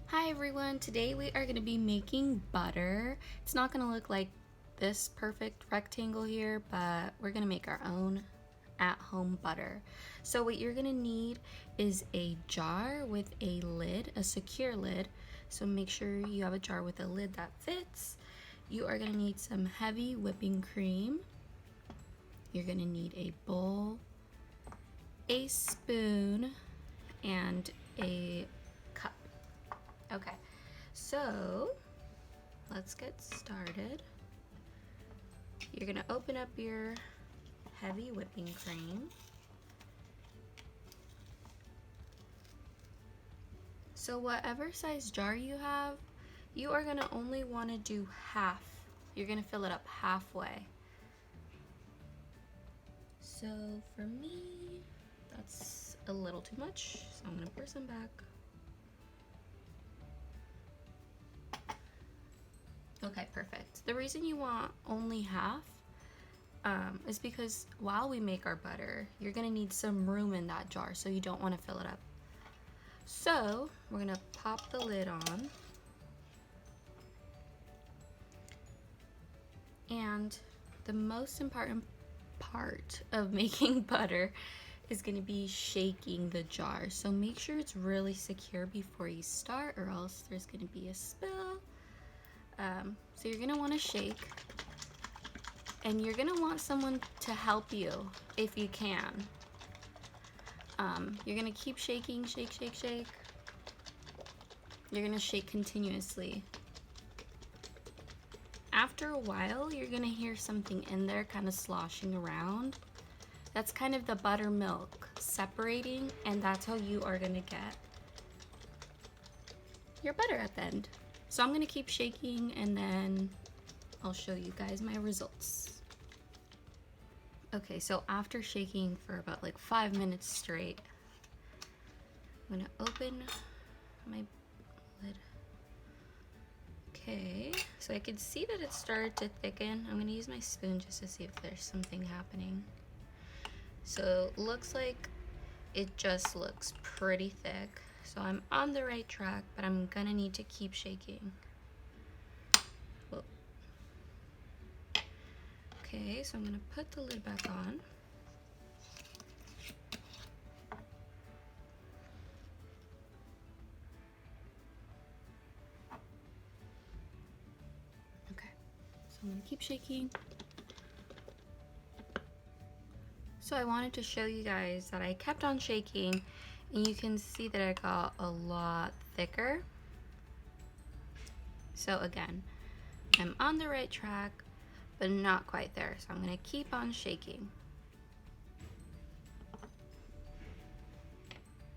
Hi everyone, today we are going to be making butter. It's not going to look like this perfect rectangle here, but we're going to make our own at-home butter. So what you're going to need is a jar with a lid, a secure lid. So make sure you have a jar with a lid that fits. You are going to need some heavy whipping cream. You're going to need a bowl, a spoon, and a cup. Okay, so let's get started. You're gonna open up your heavy whipping cream. So whatever size jar you have, you are gonna only wanna do half. You're gonna fill it up halfway. So for me, that's a little too much, so I'm gonna pour some back. Okay, perfect. The reason you want only half is because while we make our butter, you're gonna need some room in that jar, so you don't wanna fill it up. So we're gonna pop the lid on. And the most important part of making butter is gonna be shaking the jar. So make sure it's really secure before you start, or else there's gonna be a spill. So you're gonna wanna shake, and you're gonna want someone to help you if you can. You're gonna keep shaking, shake, shake, shake. You're gonna shake continuously. After a while, you're gonna hear something in there kind of sloshing around. That's kind of the buttermilk separating, and that's how you are gonna get your butter at the end. So I'm gonna keep shaking, and then I'll show you guys my results. Okay, so after shaking for about like 5 minutes straight, I'm gonna open my lid. Okay, so I can see that it started to thicken. I'm gonna use my spoon just to see if there's something happening. So it looks like it just looks pretty thick. So I'm on the right track, but I'm gonna need to keep shaking. Whoa. Okay, so I'm gonna put the lid back on. Okay, so I'm gonna keep shaking. So I wanted to show you guys that I kept on shaking, and you can see that it got a lot thicker. So again, I'm on the right track, but not quite there. So I'm gonna keep on shaking.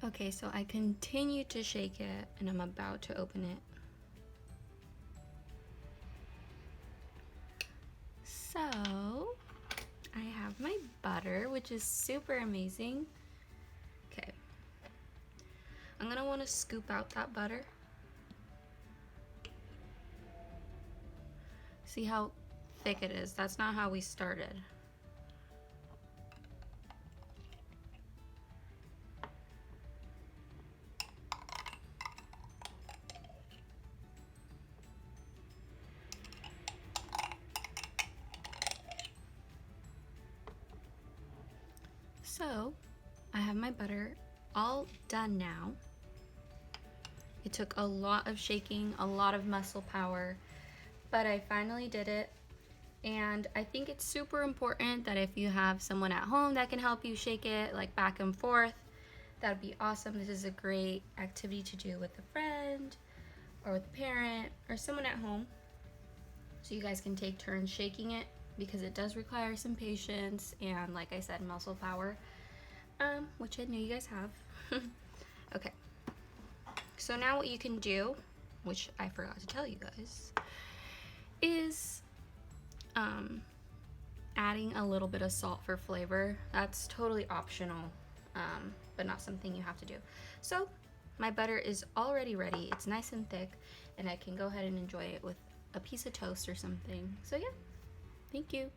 Okay, so I continue to shake it, and I'm about to open it. So I have my butter, which is super amazing. Okay, I'm gonna wanna scoop out that butter. See how thick it is? That's not how we started. So I have my butter all done now. It took a lot of shaking, a lot of muscle power, but I finally did it. And I think it's super important that if you have someone at home that can help you shake it like back and forth, that'd be awesome. This is a great activity to do with a friend or with a parent or someone at home. So you guys can take turns shaking it, because it does require some patience and, like I said, muscle power, which I know you guys have. Okay, so now what you can do, which I forgot to tell you guys, is adding a little bit of salt for flavor. That's totally optional, but not something you have to do. So my butter is already ready. It's nice and thick, and I can go ahead and enjoy it with a piece of toast or something. So yeah, thank you.